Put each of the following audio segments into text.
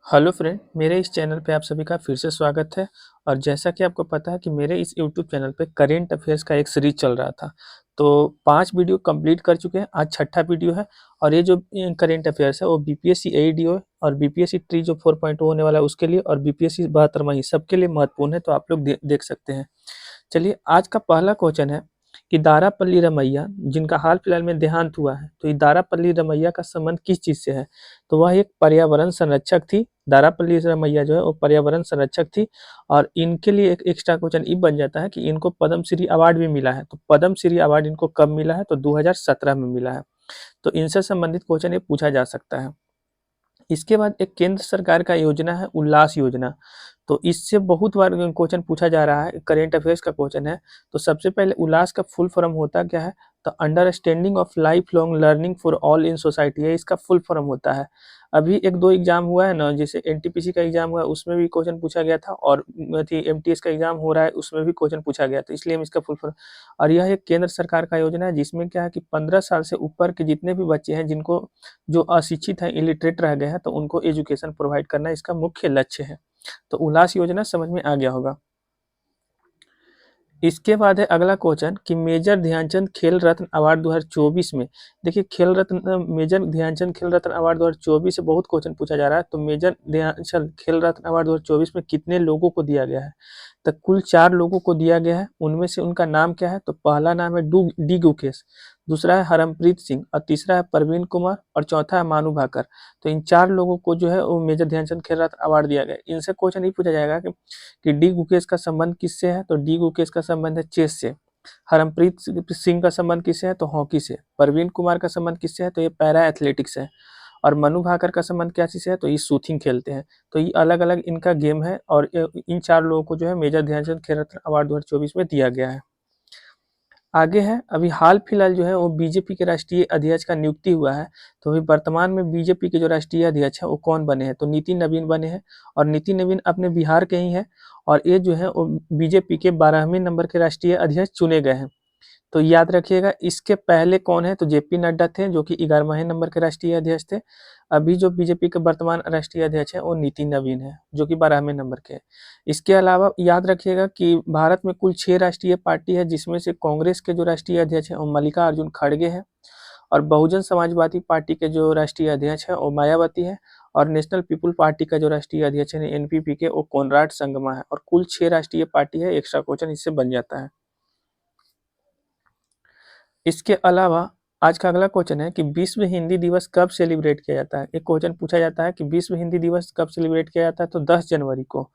Hello friend, मेरे इस channel पे आप सभी का फिर से स्वागत है। और जैसा कि आपको पता है कि मेरे इस यूट्यूब चैनल पे करेंट अफेयर्स का एक सीरीज चल रहा था। तो 5 वीडियो कंप्लीट कर चुके हैं, आज छठा वीडियो है। और ये जो करेंट अफेयर्स है वो बीपीएससी एईडीओ और बीपीएससी ट्री जो 4.0 होने वाला है उसके लिए, और बीपीएससी 72वां सबके लिए महत्वपूर्ण है, तो आप लोग देख सकते हैं। चलिए, आज का पहला क्वेश्चन है कि दारापल्ली रमैया जिनका हाल फिलहाल में देहांत हुआ है, तो ये दारापल्ली रमैया का संबंध किस चीज से है? तो वह एक पर्यावरण संरक्षक थी। दारापल्ली रमैया जो है वो पर्यावरण संरक्षक थी। और इनके लिए एक एक्स्ट्रा क्वेश्चन ये बन जाता है कि इनको पद्मश्री अवार्ड भी मिला है। तो पद्मश्री अवार्ड इनको कब मिला है? तो 2017 में मिला है। तो इनसे संबंधित क्वेश्चन ये पूछा जा सकता है। इसके बाद एक केंद्र सरकार का योजना है उल्लास योजना। तो इससे बहुत बार क्वेश्चन पूछा जा रहा है, करेंट अफेयर्स का क्वेश्चन है। तो सबसे पहले उल्लास का फुल फॉर्म होता क्या है? तो understanding of life long learning for all in society है, इसका फुल फॉर्म होता है। अभी एक दो एग्जाम हुआ है ना, जैसे एनटीपीसी का एग्जाम हुआ है उसमें भी क्वेश्चन पूछा गया था, और एमटीएस का एग्जाम हो रहा है उसमें भी क्वेश्चन पूछा गया था, इसलिए हम इसका फुल फॉर्म। और यह एक केंद्र सरकार का योजना है जिसमें क्या है कि 15 साल से ऊपर के जितने भी बच्चे हैं जिनको जो अशिक्षित हैं, इलिटरेट रह गए हैं, तो उनको एजुकेशन प्रोवाइड करना इसका मुख्य लक्ष्य है। तो उल्लास योजना समझ में आ गया होगा। इसके बाद है अगला क्वेश्चन कि मेजर ध्यानचंद खेल रत्न अवार्ड 2024 में। देखिए, खेल रत्न मेजर ध्यानचंद खेल रत्न अवार्ड 2024 से बहुत क्वेश्चन पूछा जा रहा है। तो मेजर ध्यानचंद खेल रत्न अवार्ड 2024 में कितने लोगों को दिया गया है? तो कुल 4 लोगों को दिया गया है। उनमें से उनका नाम क्या है? तो पहला नाम है डी गुकेश, दूसरा है हरमप्रीत सिंह, और तीसरा है परवीन कुमार, और चौथा है मानू भाकर। तो इन 4 लोगों को जो है वो मेजर ध्यानचंद खेल रत्न अवार्ड दिया गया। इनसे क्वेश्चन ये पूछा जाएगा कि डी गुकेश का संबंध किससे है? तो डी गुकेश का संबंध है चेस से। हरमप्रीत सिंह का संबंध किससे है? तो हॉकी से। परवीन कुमार का संबंध किससे है? तो ये पैरा एथलेटिक्स है। और मनु भाकर का संबंध क्या चीज है? तो ये शूटिंग खेलते हैं। तो ये अलग अलग इनका गेम है, और इन 4 लोगों को जो है मेजर ध्यानचंद खेल रत्न अवार्ड 2024 में दिया गया है। आगे है, अभी हाल फिलहाल जो है वो बीजेपी के राष्ट्रीय अध्यक्ष का नियुक्ति हुआ है। तो अभी वर्तमान में बीजेपी के जो राष्ट्रीय अध्यक्ष है वो कौन बने हैं? तो नितिन नवीन बने हैं। और नितिन नवीन अपने बिहार के ही हैं। और ये जो है वो बीजेपी के 12वें नंबर के राष्ट्रीय अध्यक्ष चुने गए हैं। तो याद रखिएगा, इसके पहले कौन है? तो जेपी नड्डा थे जो कि 11वें नंबर के राष्ट्रीय अध्यक्ष थे। अभी जो बीजेपी के वर्तमान राष्ट्रीय अध्यक्ष है वो नितिन नवीन है जो कि 12वें नंबर के हैं। इसके अलावा याद रखिएगा कि भारत में कुल 6 राष्ट्रीय पार्टी है, जिसमें से कांग्रेस के जो राष्ट्रीय अध्यक्ष है वो मल्लिकार्जुन खड़गे हैं। और बहुजन समाजवादी पार्टी के जो राष्ट्रीय अध्यक्ष है वो मायावती है। और नेशनल पीपुल पार्टी का जो राष्ट्रीय अध्यक्ष है एनपीपी के, वो कोनराड संगमा है। और कुल 6 राष्ट्रीय पार्टी है, एक्स्ट्रा क्वेश्चन इससे बन जाता है। इसके अलावा आज का अगला क्वेश्चन है कि विश्व हिंदी दिवस कब सेलिब्रेट किया जाता है? एक क्वेश्चन पूछा जाता है कि विश्व हिंदी दिवस कब सेलिब्रेट किया जाता है? तो 10 जनवरी को।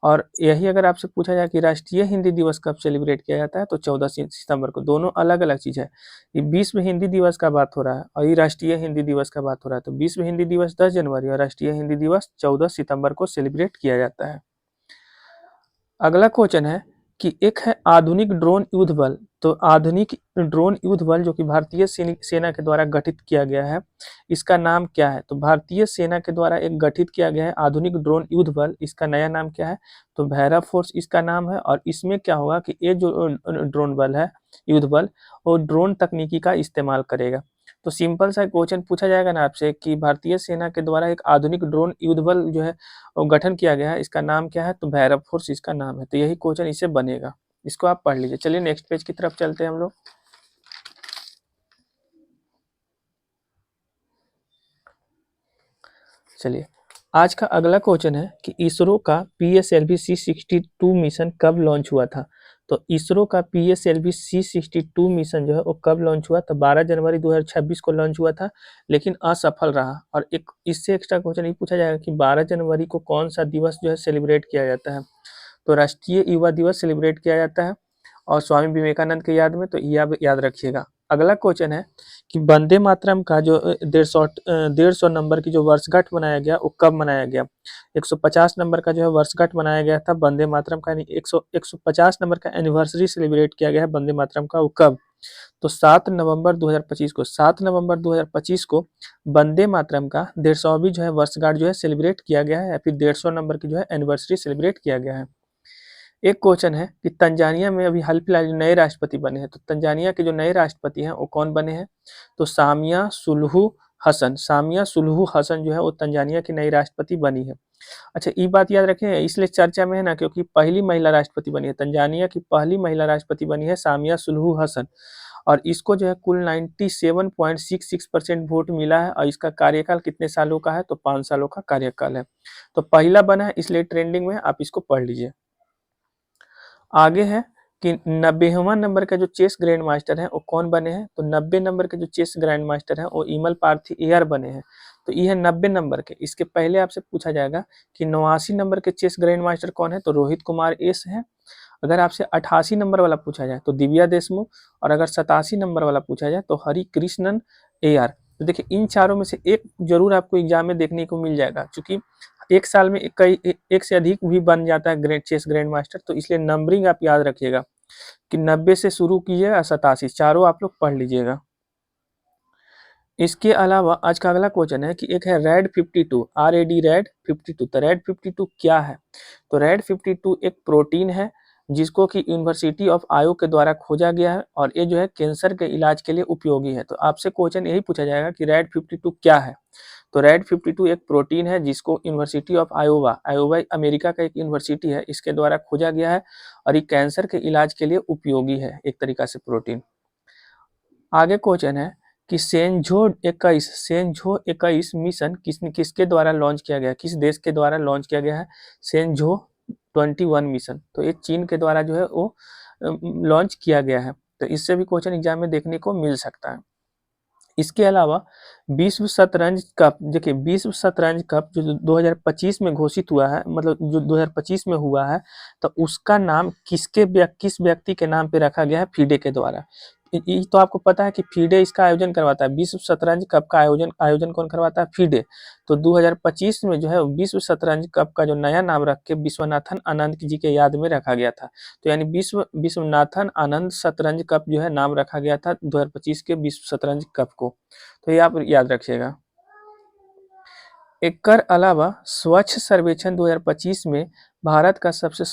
और यही अगर आपसे पूछा जाए कि राष्ट्रीय हिंदी दिवस कब सेलिब्रेट किया जाता है? तो 14 सितंबर को। दोनों अलग अलग चीज है। ये विश्व हिंदी दिवस का बात हो रहा है और ये राष्ट्रीय हिंदी दिवस का बात हो रहा है। तो विश्व हिंदी दिवस 10 जनवरी और राष्ट्रीय हिंदी दिवस 14 सितंबर को सेलिब्रेट किया जाता है। अगला क्वेश्चन है कि एक है आधुनिक ड्रोन युद्ध बल। तो आधुनिक ड्रोन युद्ध बल जो कि भारतीय सेना के द्वारा गठित किया गया है, इसका नाम क्या है? तो भारतीय सेना के द्वारा एक गठित किया गया है आधुनिक ड्रोन युद्ध बल, इसका नया नाम क्या है? तो भैरव फोर्स इसका नाम है। और इसमें क्या होगा कि ये जो ड्रोन बल है, युद्ध बल, वो ड्रोन तकनीकी का इस्तेमाल करेगा। तो सिंपल सा क्वेश्चन पूछा जाएगा ना आपसे कि भारतीय सेना के द्वारा एक आधुनिक ड्रोन युद्ध बल जो है गठन किया गया है, इसका नाम क्या है? तो भैरव फोर्स इसका नाम है। तो यही क्वेश्चन इससे बनेगा, इसको आप पढ़ लीजिए। चलिए नेक्स्ट पेज की तरफ चलते हैं हम लोग। चलिए, आज का अगला क्वेश्चन है कि इसरो का PSLV C62 मिशन कब लॉन्च हुआ था? तो इसरो का PSLV C62 मिशन जो है वो कब लॉन्च हुआ? तो 12 जनवरी 2026 को लॉन्च हुआ था, लेकिन असफल रहा। और एक इससे एक्स्ट्रा क्वेश्चन ये पूछा जाएगा कि 12 जनवरी को कौन सा दिवस जो है सेलिब्रेट किया जाता है? तो राष्ट्रीय युवा दिवस सेलिब्रेट किया जाता है, और स्वामी विवेकानंद के याद में। तो याद रखिएगा। अगला क्वेश्चन है कि वंदे मातरम का जो 150 नंबर की जो वर्षगांठ मनाया गया वो कब मनाया गया? 150 नंबर का जो है वर्षगांठ मनाया गया था वंदे मातरम का, यानी 150 नंबर का एनिवर्सरी सेलिब्रेट किया गया है वंदे मातरम का। वो कब? तो 7 नवंबर 2025 को। 7 नवंबर 2025 को वंदे मातरम का 150वीं जो है वर्षगांठ जो है सेलिब्रेट किया गया है, या फिर 150 नंबर की जो है एनिवर्सरी सेलिब्रेट किया गया है। एक क्वेश्चन है कि तंजानिया में अभी हाल फिलहाल जो नए राष्ट्रपति बने हैं, तो तंजानिया के जो नए राष्ट्रपति हैं वो कौन बने हैं? तो सामिया सुलुहु हसन, सामिया सुलुहु हसन जो है वो तंजानिया की नई राष्ट्रपति बनी है। अच्छा, ये बात याद रखें, इसलिए चर्चा में है ना क्योंकि पहली महिला राष्ट्रपति बनी है, तंजानिया की पहली महिला राष्ट्रपति बनी है सामिया सुलुहु हसन, और इसको जो है कुल 97.66% वोट मिला है, और इसका कार्यकाल कितने सालों का है, तो 5 सालों का कार्यकाल है। तो पहला बना है इसलिए ट्रेंडिंग में, आप इसको पढ़ लीजिए। आगे है कि 90वां नंबर का जो चेस ग्रैंड मास्टर है वो कौन बने हैं, तो 90 नंबर के जो चेस ग्रैंड मास्टर है वो इमल पार्थी एयर बने हैं। तो ये है 90 नंबर के। इसके पहले आपसे पूछा जाएगा कि 89 नंबर के चेस ग्रैंड मास्टर कौन है, तो रोहित कुमार एस है। अगर आपसे 88 नंबर वाला पूछा जाए तो दिव्या देशमुख, और अगर 87 नंबर वाला पूछा जाए तो हरि कृष्णन एआर। तो देखिए इन चारों में से एक जरूर आपको एग्जाम में देखने को मिल जाएगा, क्योंकि एक साल में एक से अधिक भी बन जाता है चेस ग्रैंड मास्टर, तो इसलिए नंबरिंग आप याद रखिएगा कि 90 से शुरू कीजिएगा, 87 चारों आप लोग पढ़ लीजिएगा। इसके अलावा आज का अगला क्वेश्चन है कि एक है रेड 52, RAD रेड 52। तो रेड 52 क्या है, तो रेड 52 एक प्रोटीन है जिसको कि यूनिवर्सिटी ऑफ आयो के द्वारा खोजा गया है, और ये जो है कैंसर के इलाज के लिए उपयोगी है। तो आपसे क्वेश्चन यही पूछा जाएगा कि रेड 52 क्या है, तो रेड 52 एक प्रोटीन है जिसको university of Iowa, Iowa America का एक यूनिवर्सिटी है, इसके द्वारा खोजा गया है, और ये कैंसर के इलाज के लिए उपयोगी है एक तरीका से प्रोटीन। आगे क्वेश्चन है कि सेंझो 21 मिशन किसके द्वारा लॉन्च किया गया, किस देश के द्वारा लॉन्च किया गया है, सेंझो 21 मिशन। तो ये चीन के द्वारा जो है वो लॉन्च किया गया है। तो इससे भी क्वेश्चन एग्जाम में देखने को मिल सकता है। इसके अलावा विश्व शतरंज कप, देखिए विश्व शतरंज कप जो 2025 में घोषित हुआ है, मतलब जो 2025 में हुआ है, तो उसका नाम किस व्यक्ति के नाम पे रखा गया है, फीडे के द्वारा। ये तो आपको पता है कि फीडे इसका आयोजन करवाता है। विश्व शतरंज कप का आयोजन कौन करवाता है, फीडे। तो 2025 में जो है विश्व शतरंज कप का जो नया नाम रख के विश्वनाथन आनंद जी के याद में रखा गया था। तो यानी विश्वनाथन आनंद शतरंज कप जो है नाम रखा गया था 2025 के विश्व शतरंज कप को। तो ये आप याद रखिएगा। एकर अलावा स्वच्छ सर्वेक्षण 2025 में भारत का सबसे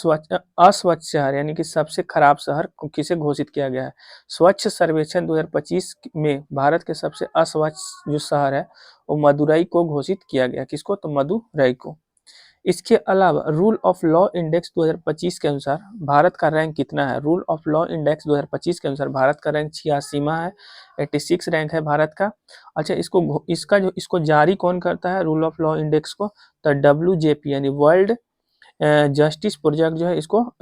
अस्वच्छ शहर यानी कि सबसे खराब शहर किसे घोषित किया गया है। स्वच्छ सर्वेक्षण 2025 में भारत के सबसे अस्वच्छ जो शहर है वो मदुरई को घोषित किया गया। किसको, तो मदुरई को। इसके अलावा रूल ऑफ लॉ इंडेक्स 2025 के अनुसार भारत का रैंक कितना है। रूल ऑफ लॉ इंडेक्स 2025 के अनुसार भारत का रैंक 86वां है, 86 रैंक है भारत का। अच्छा, इसको जारी कौन करता है रूल ऑफ लॉ इंडेक्स को, तो WJP यानी वर्ल्ड जस्टिस प्रोजेक्ट जो है इसको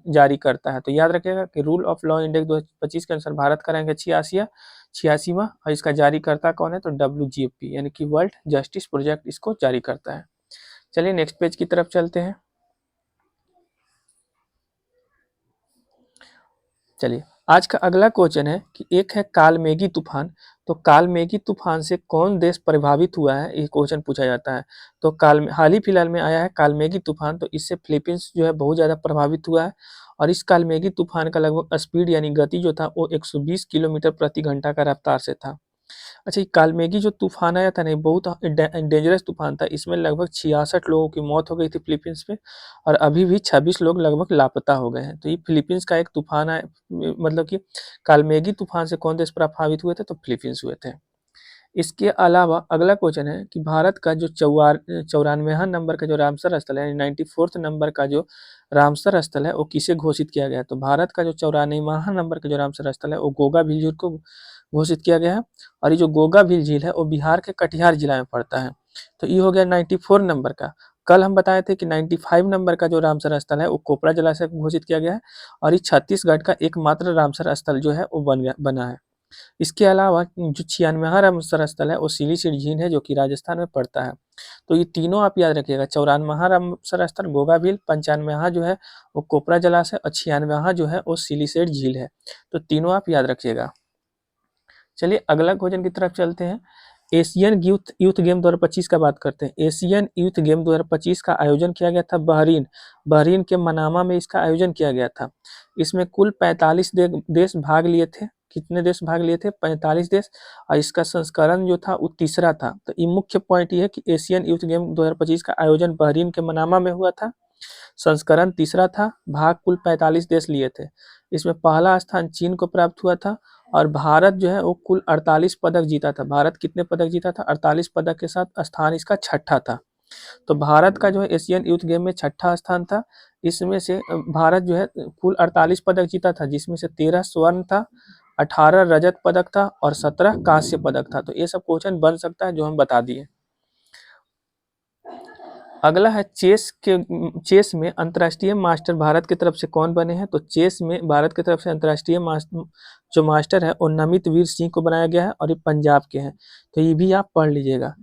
जारी करता है। तो याद रखिएगा कि रूल ऑफ लॉ इंडेक्स 2025 के अनुसार भारत का रैंक है 86वां, और इसका जारी करता कौन है, तो WJP यानी कि वर्ल्ड जस्टिस प्रोजेक्ट इसको जारी करता है। चलिए नेक्स्ट पेज की तरफ चलते हैं। चलिए आज का अगला क्वेश्चन है कि एक है कालमेघी तूफान। तो कालमेघी तूफान से कौन देश प्रभावित हुआ है, ये क्वेश्चन पूछा जाता है। तो हाल ही फिलहाल में आया है कालमेघी तूफान, तो इससे फिलीपींस जो है बहुत ज़्यादा प्रभावित हुआ है, और इस कालमेघी तूफान का लगभग स्पीड यानी गति जो था वो 120 किलोमीटर प्रति घंटा का रफ्तार से था। अच्छा, ये कालमेघी जो तूफान आया था ना, बहुत डेंजरस तूफान था। इसमें लगभग 66 लोगों की मौत हो गई थी फिलीपींस में, और अभी भी 26 लोग लगभग लापता हो गए हैं। तो ये फिलीपींस का एक तूफान है, मतलब कि कालमेघी तूफान से कौन देश प्रभावित हुए थे, तो फिलीपींस हुए थे। इसके अलावा अगला क्वेश्चन है कि भारत का जो 94वां नंबर का जो रामसर स्थल है, 94th नंबर का जो रामसर स्थल है वो किसे घोषित किया गया है। तो भारत का जो 94वां नंबर का जो रामसर स्थल है वो गोगा झील को घोषित किया गया है, और ये जो गोगा झील है वो बिहार के कटिहार जिला में पड़ता है। तो ये हो गया 94 नंबर का। कल हम बताए थे कि 95 नंबर का जो रामसर स्थल है वो कोपरा जिला से घोषित किया गया है, और ये छत्तीसगढ़ का एकमात्र रामसर स्थल जो है वो बना है। इसके अलावा जो 96वां रामसर स्थल है वो सिलीसिट झील है जो कि राजस्थान में पड़ता है। तो ये तीनों आप याद रखिएगा, 94वां रामसर स्थल गोगाभील, 95वां जो है वो कोपरा जलाशय, और 96वां जो है वो सिलीसिट झील है। तो तीनों आप याद रखिएगा। चलिए अगला क्वेश्चन की तरफ चलते हैं। एशियन यूथ गेम 2025 का बात करते हैं। एशियन यूथ गेम 2025 का आयोजन किया गया था बहरीन के मनामा में इसका आयोजन किया गया था। इसमें कुल 45 देश भाग लिए थे। कितने देश भाग लिए थे, 45 देश, और इसका संस्करण जो था वो तीसरा था। तो ये मुख्य पॉइंट ये है कि एशियन यूथ गेम 2025 का आयोजन बहरीन के मनामा में हुआ था, संस्करण तीसरा था, भाग कुल 45 देश लिए थे। इसमें पहला स्थान चीन को प्राप्त हुआ था, और भारत जो है वो कुल 48 पदक जीता था। भारत कितने पदक जीता था? 48 पदक के साथ स्थान इसका छठा था। तो भारत का जो है एशियन यूथ गेम में छठा स्थान था। इसमें से भारत जो है कुल 48 पदक जीता था, जिसमें से 13 स्वर्ण था, 18 रजत पदक था और 17 कांस्य पदक था। तो ये सब क्वेश्चन बन सकता है जो हम बता दिए। अगला है चेस में अंतर्राष्ट्रीय मास्टर भारत की तरफ से कौन बने हैं? तो चेस में भारत की तरफ से अंतर्राष्ट्रीय जो मास्टर है वो नमित वीर सिंह को बनाया गया है और ये पंजाब के हैं। तो ये भी आप पढ़ लीजिएगा।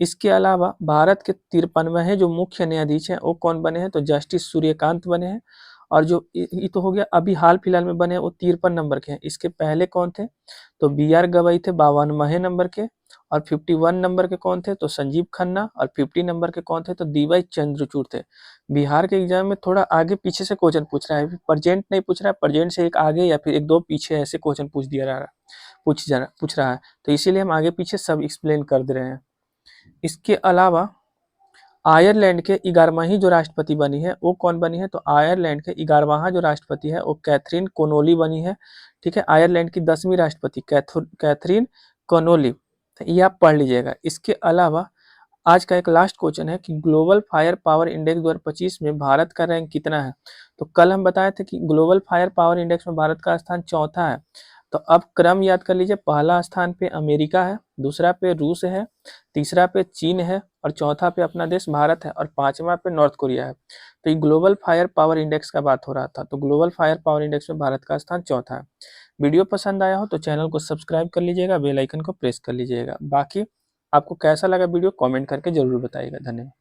इसके अलावा भारत के 53वें जो मुख्य न्यायाधीश हैं वो कौन बने हैं? तो जस्टिस सूर्यकांत बने हैं। और जो ये तो हो गया अभी हाल फिलहाल में बने हैं, वो 53 नंबर के हैं। इसके पहले कौन थे? तो BR गवई थे 52वें नंबर के। और 51 नंबर के कौन थे? तो संजीव खन्ना। और 50 नंबर के कौन थे? तो DY चंद्रचूड़ थे। बिहार के एग्जाम में थोड़ा आगे पीछे से क्वेश्चन पूछ रहा है, प्रेजेंट नहीं पूछ रहा है, प्रेजेंट से एक आगे या फिर एक दो पीछे ऐसे क्वेश्चन पूछ रहा है। तो इसीलिए हम आगे पीछे सब एक्सप्लेन कर दे रहे हैं। इसके अलावा आयरलैंड के 11वीं जो राष्ट्रपति बनी है वो कौन बनी है? तो आयरलैंड के 11वां जो राष्ट्रपति है वो कैथरीन कोनोली बनी है। ठीक है, आयरलैंड की 10वीं राष्ट्रपति कैथरीन कोनोली। तो ये आप पढ़ लीजिएगा। इसके अलावा आज का एक लास्ट क्वेश्चन है कि ग्लोबल फायर पावर इंडेक्स 2025 में भारत का रैंक कितना है? तो कल हम बताए थे कि ग्लोबल फायर पावर इंडेक्स में भारत का स्थान चौथा है। तो अब क्रम याद कर लीजिए, पहला स्थान पे अमेरिका है, दूसरा पे रूस है, तीसरा पे चीन है और चौथा पे अपना देश भारत है और पांचवा पे नॉर्थ कोरिया है। तो ये ग्लोबल फायर पावर इंडेक्स का बात हो रहा था। तो ग्लोबल फायर पावर इंडेक्स में भारत का स्थान चौथा है। वीडियो पसंद आया हो तो चैनल को सब्सक्राइब कर लीजिएगा, बेल आइकन को प्रेस कर लीजिएगा। बाकी आपको कैसा लगा वीडियो कमेंट करके जरूर बताइएगा। धन्यवाद।